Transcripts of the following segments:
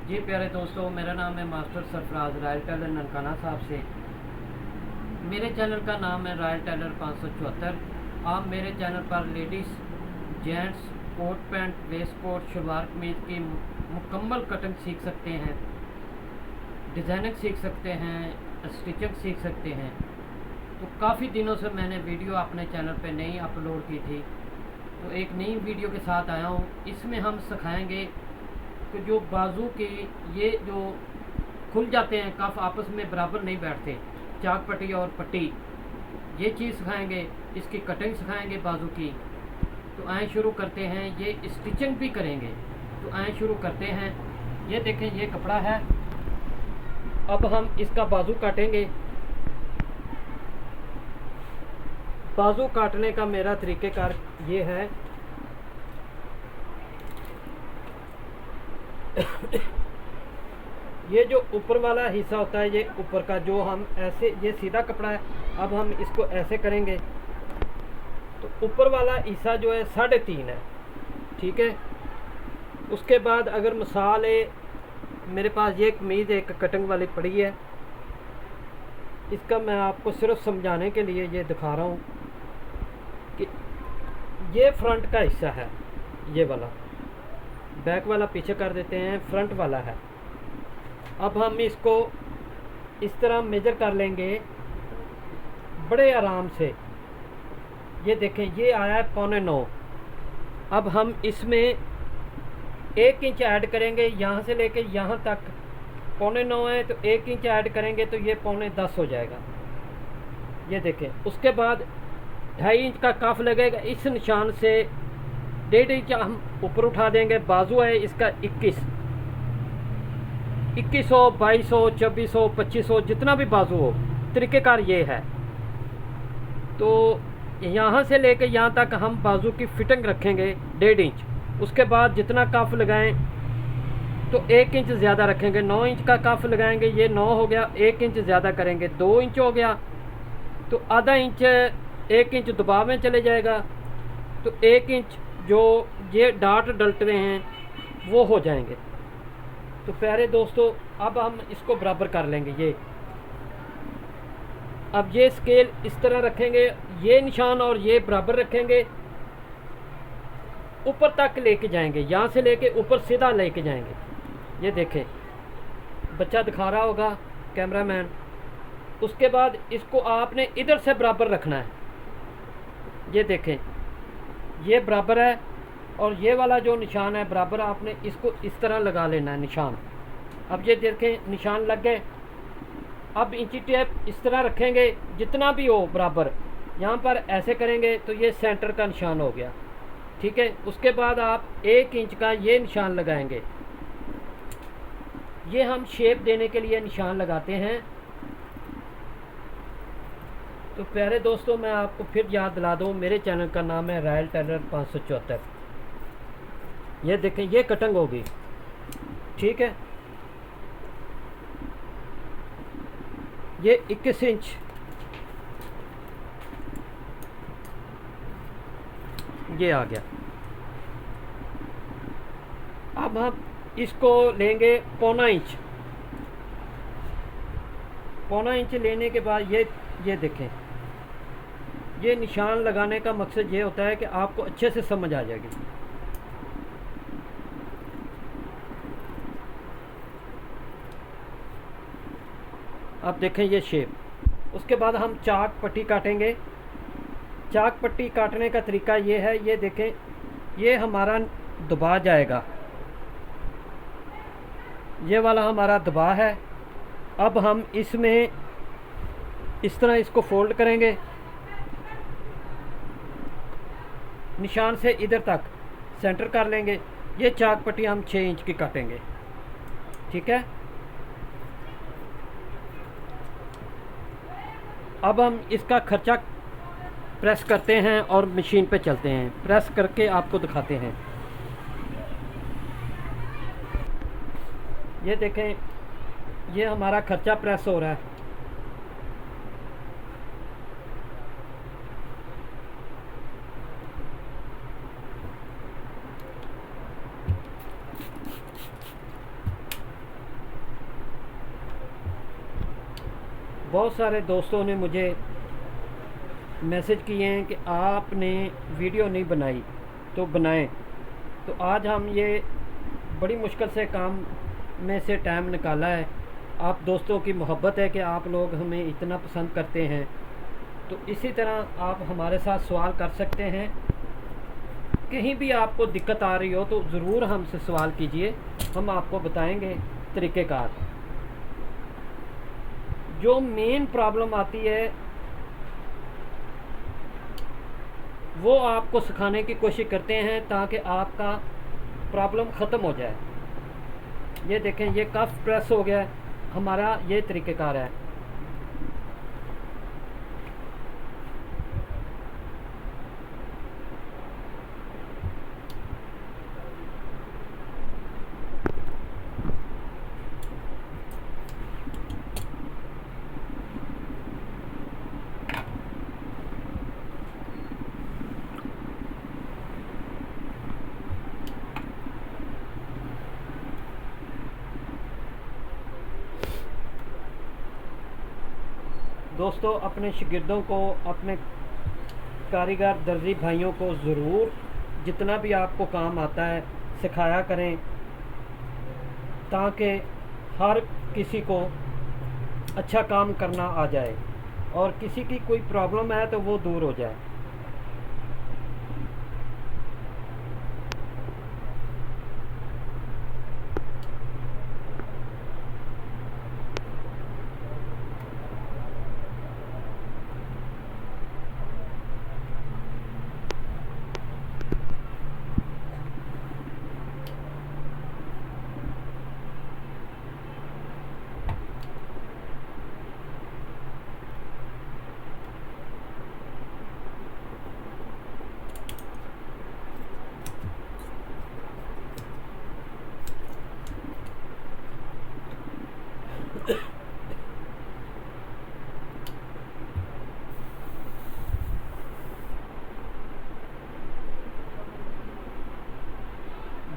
जी प्यारे दोस्तों, मेरा नाम है master Sarfaraz Royal Tailor Nankana Sahib से। मेरे चैनल का नाम है रॉयल टेलर 574। आप मेरे चैनल पर ladies, gents, coat pant, waistcoat, shalwar kameez की मुकम्मल कटिंग सीख सकते हैं, डिज़ाइनिंग सीख सकते हैं, स्टिचिंग सीख सकते हैं। तो काफ़ी दिनों से मैंने वीडियो अपने चैनल पे नहीं अपलोड की थी, तो एक नई वीडियो के साथ आया हूँ। इसमें हम सिखाएंगे कि जो बाजू के ये जो खुल जाते हैं, कफ आपस में बराबर नहीं बैठते, चाक पट्टी और पट्टी, ये चीज़ सिखाएंगे। इसकी कटिंग सिखाएंगे बाजू की। तो आए शुरू करते हैं। ये स्टिचिंग भी करेंगे। तो आए शुरू करते हैं। ये देखें, ये कपड़ा है। अब हम इसका बाजू काटेंगे। बाजू काटने का मेरा तरीक़ेकार ये है ये जो ऊपर वाला हिस्सा होता है, ये ऊपर का जो हम ऐसे, ये सीधा कपड़ा है, अब हम इसको ऐसे करेंगे तो ऊपर वाला हिस्सा जो है 3.5 है, ठीक है। उसके बाद अगर मिसाल है, मेरे पास ये कमीज़ एक कटिंग वाली पड़ी है, इसका मैं आपको सिर्फ समझाने के लिए ये दिखा रहा हूँ कि ये फ्रंट का हिस्सा है, ये वाला बैक वाला पीछे कर देते हैं, फ्रंट वाला है। अब हम इसको इस तरह मेजर कर लेंगे बड़े आराम से। ये देखें, ये आया है 8.25। अब हम इसमें 1 इंच ऐड करेंगे, यहाँ से लेके यहाँ तक 8.25 है, तो 1 इंच ऐड करेंगे तो ये 9.10 हो जाएगा। ये देखें। उसके बाद 2.5 इंच का कफ लगेगा, इस निशान से 1.5 इंच हम ऊपर उठा देंगे। बाजू है इसका 2100, 2200, 2400, 2500, जितना भी बाजू हो, तरीक़ेकार ये है। तो यहाँ से लेके यहाँ तक हम बाजू की फिटिंग रखेंगे 1.5 इंच। उसके बाद जितना कफ लगाएं तो 1 इंच ज़्यादा रखेंगे। 9 इंच का कफ लगाएंगे, ये 9 हो गया, 1 इंच ज़्यादा करेंगे, 2 इंच हो गया, तो आधा इंच, 1 इंच दबाव में चले जाएगा, तो 1 इंच जो ये डाट डलते हैं वो हो जाएंगे। तो प्यारे दोस्तों, अब हम इसको बराबर कर लेंगे। ये अब ये स्केल इस तरह रखेंगे, ये निशान और ये बराबर रखेंगे, ऊपर तक लेके जाएंगे, यहाँ से लेके ऊपर सीधा लेके जाएंगे। ये देखें, बच्चा दिखा रहा होगा कैमरामैन। उसके बाद इसको आपने इधर से बराबर रखना है। ये देखें, ये बराबर है और ये वाला जो निशान है बराबर, आपने इसको इस तरह लगा लेना है निशान। अब ये देखें, निशान लग गए। अब इंची टेप इस तरह रखेंगे, जितना भी हो बराबर, यहाँ पर ऐसे करेंगे तो ये सेंटर का निशान हो गया, ठीक है। उसके बाद आप 1 इंच का ये निशान लगाएंगे। ये हम शेप देने के लिए निशान लगाते हैं। तो प्यारे दोस्तों, मैं आपको फिर याद दिला दूँ, मेरे चैनल का नाम है रॉयल टेलर 574। ये देखें, ये कटिंग होगी, ठीक है। ये 21 इंच, ये आ गया। अब हम इसको लेंगे 1.25 इंच। 1.25 इंच लेने के बाद ये देखें, ये निशान लगाने का मकसद ये होता है कि आपको अच्छे से समझ आ जाएगी। अब देखें ये शेप। उसके बाद हम चाक पट्टी काटेंगे। चाक पट्टी काटने का तरीका ये है, ये देखें, ये हमारा दबा जाएगा, ये वाला हमारा दबा है। अब हम इसमें इस तरह इसको फोल्ड करेंगे, निशान से इधर तक सेंटर कर लेंगे। ये चाक पट्टी हम 6 इंच की काटेंगे, ठीक है। अब हम इसका खर्चा प्रेस करते हैं और मशीन पे चलते हैं। प्रेस करके आपको दिखाते हैं। ये देखें, ये हमारा खर्चा प्रेस हो रहा है। बहुत सारे दोस्तों ने मुझे मैसेज किए हैं कि आपने वीडियो नहीं बनाई तो बनाएं। तो आज हम ये बड़ी मुश्किल से काम में से टाइम निकाला है। आप दोस्तों की मोहब्बत है कि आप लोग हमें इतना पसंद करते हैं, तो इसी तरह आप हमारे साथ सवाल कर सकते हैं। कहीं भी आपको दिक्कत आ रही हो तो ज़रूर हमसे सवाल कीजिए, हम आपको बताएंगे तरीक़ेकार। जो मेन प्रॉब्लम आती है वो आपको सिखाने की कोशिश करते हैं ताकि आपका प्रॉब्लम ख़त्म हो जाए। ये देखें, ये कफ प्रेस हो गया है, हमारा ये तरीक़ेकार है। दोस्तों, अपने शागिर्दों को, अपने कारीगर दर्जी भाइयों को ज़रूर जितना भी आपको काम आता है सिखाया करें, ताकि हर किसी को अच्छा काम करना आ जाए और किसी की कोई प्रॉब्लम है तो वो दूर हो जाए।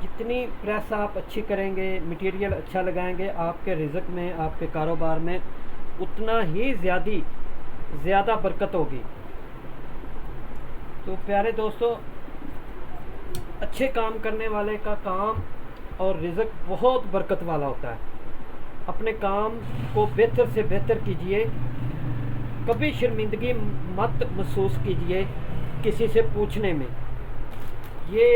जितनी प्रेस आप अच्छी करेंगे, मटेरियल अच्छा लगाएंगे, आपके रिज़्क में, आपके कारोबार में उतना ही ज़्यादा बरकत होगी। तो प्यारे दोस्तों, अच्छे काम करने वाले का काम और रिज़्क बहुत बरकत वाला होता है। अपने काम को बेहतर से बेहतर कीजिए, कभी शर्मिंदगी मत महसूस कीजिए किसी से पूछने में। ये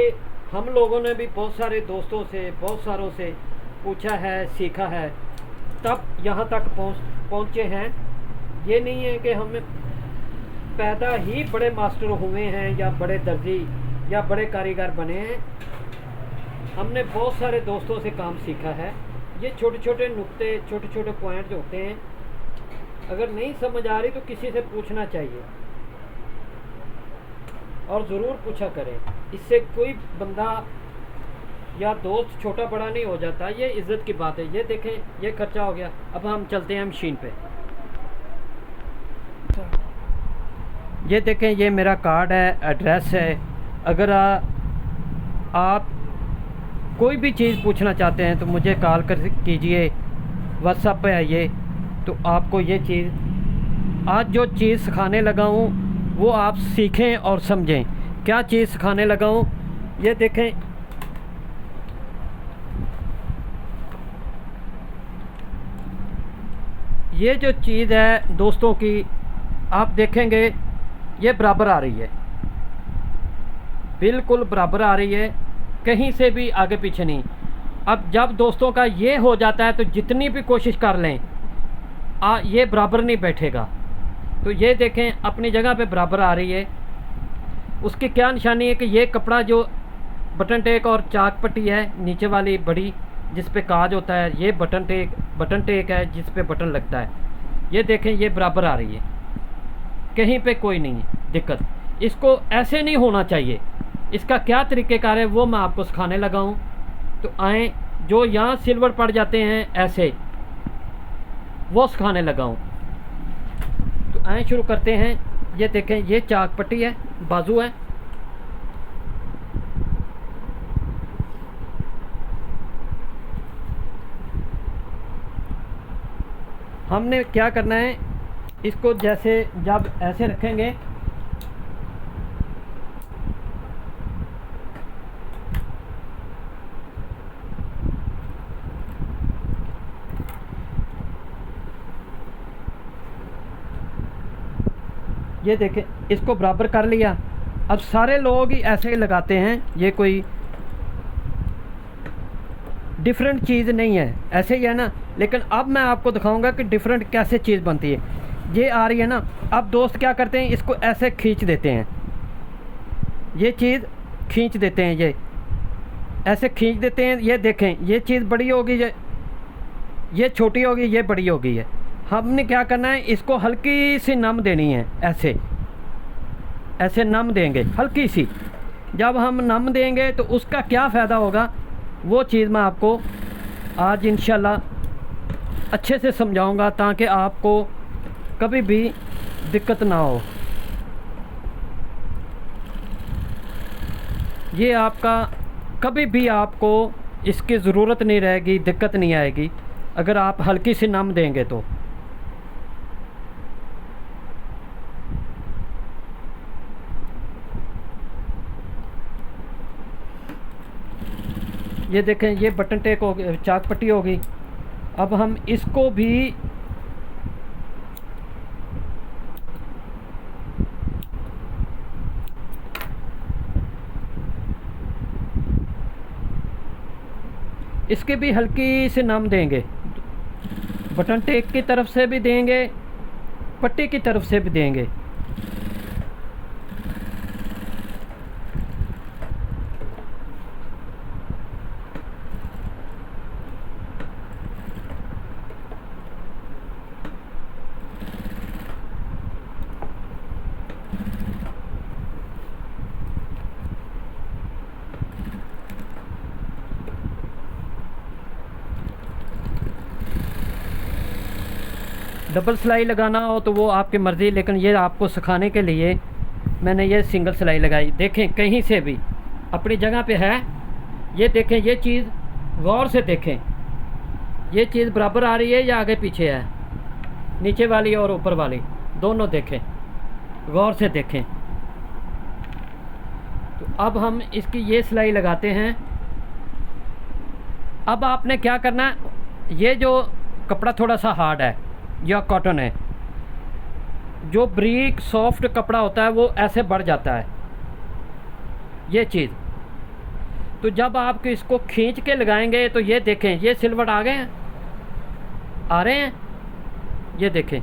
हम लोगों ने भी बहुत सारे दोस्तों से, बहुत सारों से पूछा है, सीखा है, तब यहाँ तक पहुँचे हैं। ये नहीं है कि हम पैदा ही बड़े मास्टर हुए हैं या बड़े दर्जी या बड़े कारीगर बने हैं। हमने बहुत सारे दोस्तों से काम सीखा है। ये छोटे छोटे नुक्ते, छोटे छोटे पॉइंट जो होते हैं, अगर नहीं समझ आ रही तो किसी से पूछना चाहिए और ज़रूर पूछा करें। इससे कोई बंदा या दोस्त छोटा बड़ा नहीं हो जाता, ये इज़्ज़त की बात है। ये देखें, ये खर्चा हो गया। अब हम चलते हैं मशीन पे। ये देखें, ये मेरा कार्ड है, एड्रेस है। अगर आप कोई भी चीज़ पूछना चाहते हैं तो मुझे कॉल कर कीजिए, व्हाट्सएप पे आइए। तो आपको ये चीज़, आज जो चीज़ सिखाने लगा हूँ वो आप सीखें और समझें। क्या चीज़ सिखाने लगा हूँ, ये देखें। ये जो चीज़ है दोस्तों की, आप देखेंगे ये बराबर आ रही है, बिल्कुल बराबर आ रही है, कहीं से भी आगे पीछे नहीं। अब जब दोस्तों का ये हो जाता है तो जितनी भी कोशिश कर लें ये बराबर नहीं बैठेगा। तो ये देखें, अपनी जगह पे बराबर आ रही है। उसकी क्या निशानी है कि ये कपड़ा जो बटन टेक और चाक पट्टी है नीचे वाली बड़ी जिस पे काज होता है, ये बटन टेक है जिस पे बटन लगता है। ये देखें, ये बराबर आ रही है, कहीं पे कोई नहीं है दिक्कत। इसको ऐसे नहीं होना चाहिए। इसका क्या तरीक़ेकार है वो मैं आपको सिखाने लगा हूँ। तो आएँ, जो यहाँ सिल्वर पड़ जाते हैं ऐसे, वो सिखाने लगा हूँ। तो आएँ शुरू करते हैं। ये देखें, ये चाक पट्टी है, बाजू है। हमने क्या करना है, इसको जैसे जब ऐसे रखेंगे ये देखें, इसको बराबर कर लिया। अब सारे लोग ही ऐसे ही लगाते हैं, ये कोई डिफरेंट चीज़ नहीं है, ऐसे ही है ना। लेकिन अब मैं आपको दिखाऊंगा कि डिफरेंट कैसे चीज़ बनती है। ये आ रही है ना, अब दोस्त क्या करते हैं, इसको ऐसे खींच देते हैं, ये चीज़ खींच देते हैं, ये ऐसे खींच देते हैं। ये देखें, ये चीज़ बड़ी होगी, ये छोटी होगी, ये बड़ी होगी है। हमने क्या करना है, इसको हल्की सी नम देनी है, ऐसे ऐसे नम देंगे हल्की सी। जब हम नम देंगे तो उसका क्या फ़ायदा होगा, वो चीज़ मैं आपको आज इंशाल्लाह अच्छे से समझाऊंगा, ताकि आपको कभी भी दिक्कत ना हो। ये आपका कभी भी आपको इसकी ज़रूरत नहीं रहेगी, दिक्कत नहीं आएगी अगर आप हल्की सी नम देंगे तो। ये देखें, ये बटन टेक हो गई, चाक पट्टी हो गई। अब हम इसको भी इसके भी हल्की से नम देंगे, बटन टेक की तरफ से भी देंगे, पट्टी की तरफ से भी देंगे। डबल सिलाई लगाना हो तो वो आपकी मर्ज़ी, लेकिन ये आपको सिखाने के लिए मैंने ये सिंगल सिलाई लगाई। देखें, कहीं से भी अपनी जगह पे है। ये देखें, ये चीज़ गौर से देखें, ये चीज़ बराबर आ रही है या आगे पीछे है, नीचे वाली और ऊपर वाली दोनों देखें, गौर से देखें। तो अब हम इसकी ये सिलाई लगाते हैं। अब आपने क्या करना है, ये जो कपड़ा थोड़ा सा हार्ड है या कॉटन है, जो ब्रीक सॉफ्ट कपड़ा होता है वो ऐसे बढ़ जाता है ये चीज़। तो जब आप इसको खींच के लगाएंगे तो ये देखें, ये सिलवट आ गए हैं, आ रहे हैं, ये देखें।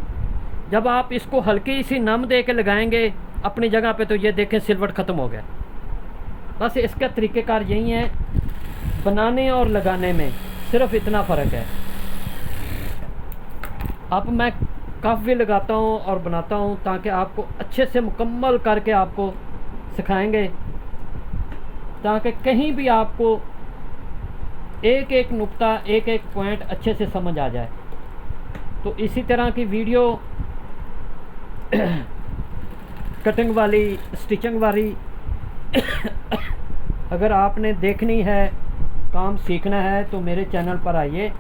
जब आप इसको हल्की सी नम दे के लगाएंगे अपनी जगह पे तो ये देखें सिलवट ख़त्म हो गया। बस इसका तरीक़ेकार यही है, बनाने और लगाने में सिर्फ इतना फ़र्क है। अब मैं कफ भी लगाता हूँ और बनाता हूँ ताकि आपको अच्छे से मुकम्मल करके आपको सिखाएंगे, ताकि कहीं भी आपको एक एक नुक्ता, एक एक पॉइंट अच्छे से समझ आ जाए। तो इसी तरह की वीडियो कटिंग वाली, स्टिचिंग वाली अगर आपने देखनी है, काम सीखना है तो मेरे चैनल पर आइए।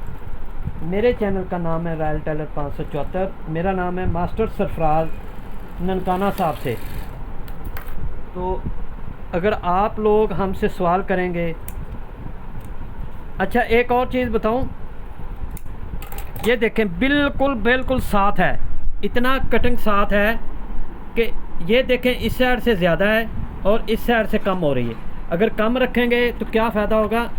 मेरे चैनल का नाम है रॉयल टेलर 574। मेरा नाम है मास्टर सरफराज ननकाना साहब से। तो अगर आप लोग हमसे सवाल करेंगे। अच्छा, एक और चीज़ बताऊं, ये देखें बिल्कुल बिल्कुल साथ है, इतना कटिंग साथ है कि ये देखें इस साइड से ज़्यादा है और इस साइड से कम हो रही है। अगर कम रखेंगे तो क्या फ़ायदा होगा,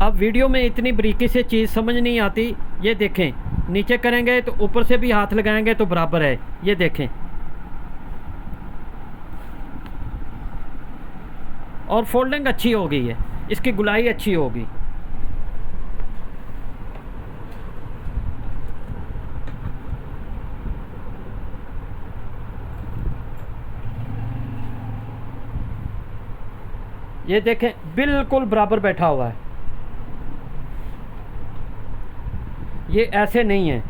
अब वीडियो में इतनी बारीकी से चीज़ समझ नहीं आती। ये देखें, नीचे करेंगे तो ऊपर से भी हाथ लगाएंगे तो बराबर है, ये देखें। और फोल्डिंग अच्छी हो गई है, इसकी गुलाई अच्छी होगी। ये देखें बिल्कुल बराबर बैठा हुआ है, ये ऐसे नहीं है।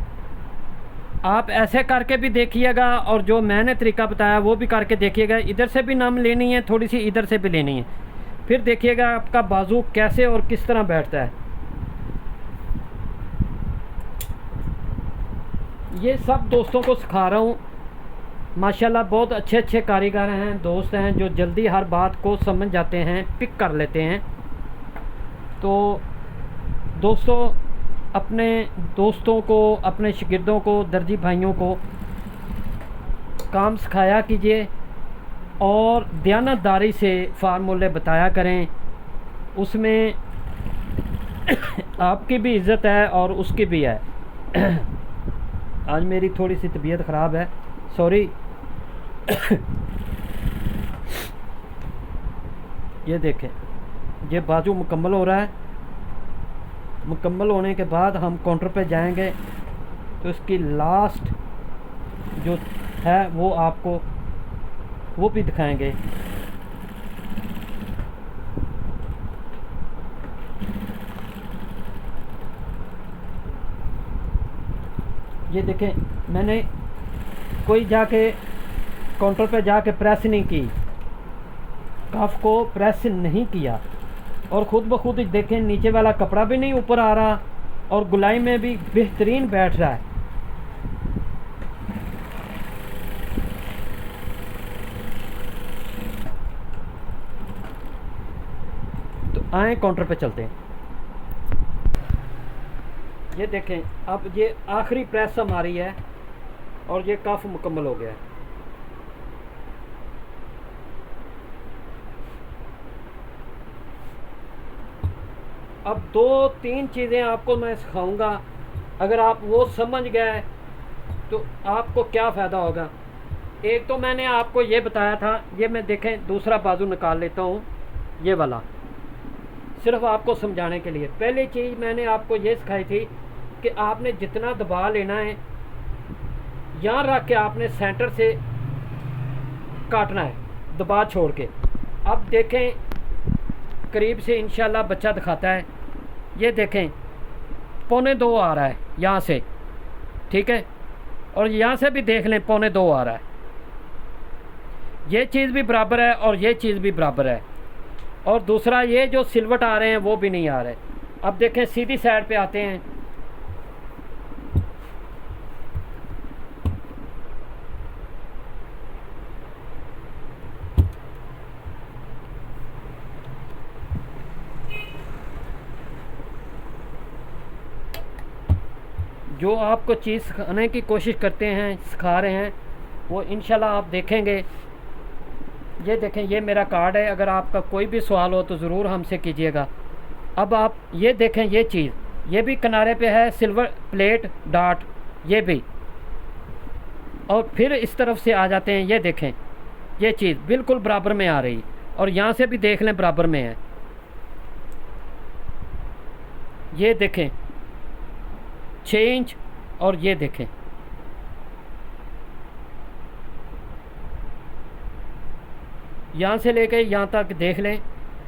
आप ऐसे करके भी देखिएगा और जो मैंने तरीका बताया वो भी करके देखिएगा। इधर से भी नम लेनी है, थोड़ी सी इधर से भी लेनी है। फिर देखिएगा आपका बाजू कैसे और किस तरह बैठता है। ये सब दोस्तों को सिखा रहा हूँ। माशाल्लाह बहुत अच्छे अच्छे कारीगर हैं, दोस्त हैं जो जल्दी हर बात को समझ जाते हैं, पिक कर लेते हैं। तो दोस्तों अपने दोस्तों को, अपने शागिर्दों को, दर्जी भाइयों को काम सिखाया कीजिए और दयानतदारी से फार्मूले बताया करें। उसमें आपकी भी इज़्ज़त है और उसकी भी है। आज मेरी थोड़ी सी तबीयत ख़राब है, सॉरी। ये देखें, ये बाजू मुकम्मल हो रहा है। मुकम्मल होने के बाद हम काउंटर पे जाएंगे तो इसकी लास्ट जो है वो आपको वो भी दिखाएंगे। ये देखें, मैंने कोई जाके काउंटर पे जाके प्रेस नहीं की, कफ को प्रेस नहीं किया और ख़ुद ब खुद देखें नीचे वाला कपड़ा भी नहीं ऊपर आ रहा और गुलाई में भी बेहतरीन बैठ रहा है। तो आए काउंटर पे चलते हैं। ये देखें, अब ये आखिरी प्रेस हमारी है और ये कफ मुकम्मल हो गया है। अब 2-3 चीज़ें आपको मैं सिखाऊंगा, अगर आप वो समझ गए तो आपको क्या फ़ायदा होगा। एक तो मैंने आपको ये बताया था, ये मैं देखें दूसरा बाजू निकाल लेता हूँ, ये वाला, सिर्फ आपको समझाने के लिए। पहली चीज़ मैंने आपको ये सिखाई थी कि आपने जितना दबा लेना है यहाँ रख के आपने सेंटर से काटना है, दबा छोड़ के। अब देखें करीब से इंशाल्लाह बच्चा दिखाता है। ये देखें 1.25 आ रहा है यहाँ से, ठीक है, और यहाँ से भी देख लें 1.25 आ रहा है। ये चीज़ भी बराबर है और ये चीज़ भी बराबर है। और दूसरा ये जो सिलवट आ रहे हैं वो भी नहीं आ रहे। अब देखें सीधी साइड पे आते हैं। जो आपको चीज़ सिखाने की कोशिश करते हैं, सिखा रहे हैं, वो इंशाल्लाह आप देखेंगे। ये देखें, ये मेरा कार्ड है, अगर आपका कोई भी सवाल हो तो ज़रूर हमसे कीजिएगा। अब आप ये देखें, ये चीज़, ये भी किनारे पे है सिल्वर प्लेट डॉट, ये भी, और फिर इस तरफ से आ जाते हैं। ये देखें, ये चीज़ बिल्कुल बराबर में आ रही, और यहाँ से भी देख लें बराबर में है। ये देखें 6 इंच, और ये देखें यहाँ से लेके यहाँ तक देख लें।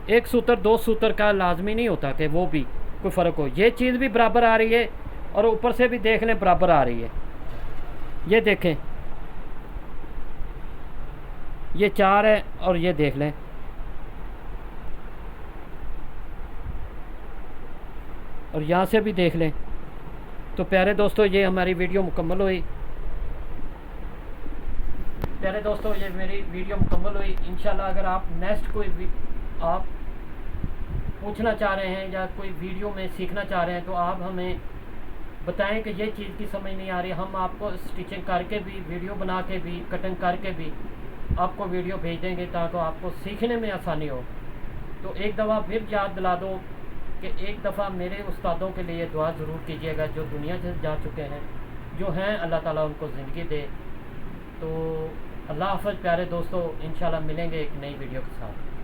1 सूत्र 2 सूत्र का लाजमी नहीं होता कि वो भी कोई फ़र्क हो। ये चीज़ भी बराबर आ रही है और ऊपर से भी देख लें बराबर आ रही है। ये देखें, ये 4 है और ये देख लें, और यहाँ से भी देख लें। तो प्यारे दोस्तों, ये हमारी वीडियो मुकम्मल हुई। प्यारे दोस्तों, ये मेरी वीडियो मुकम्मल हुई। इंशाल्लाह अगर आप नेक्स्ट कोई आप पूछना चाह रहे हैं या कोई वीडियो में सीखना चाह रहे हैं तो आप हमें बताएं कि ये चीज़ की समझ नहीं आ रही। हम आपको स्टिचिंग करके भी, वीडियो बना के भी, कटिंग करके भी आपको वीडियो भेज देंगे ताकि आपको सीखने में आसानी हो। तो एक दफ़ा फिर याद दिला दो कि एक दफ़ा मेरे उस्तादों के लिए दुआ ज़रूर कीजिएगा जो दुनिया से जा चुके हैं, जो हैं, अल्लाह ताला उनको ज़िंदगी दे। तो अल्लाह हाफ़िज़ प्यारे दोस्तों, इंशाल्लाह मिलेंगे एक नई वीडियो के साथ।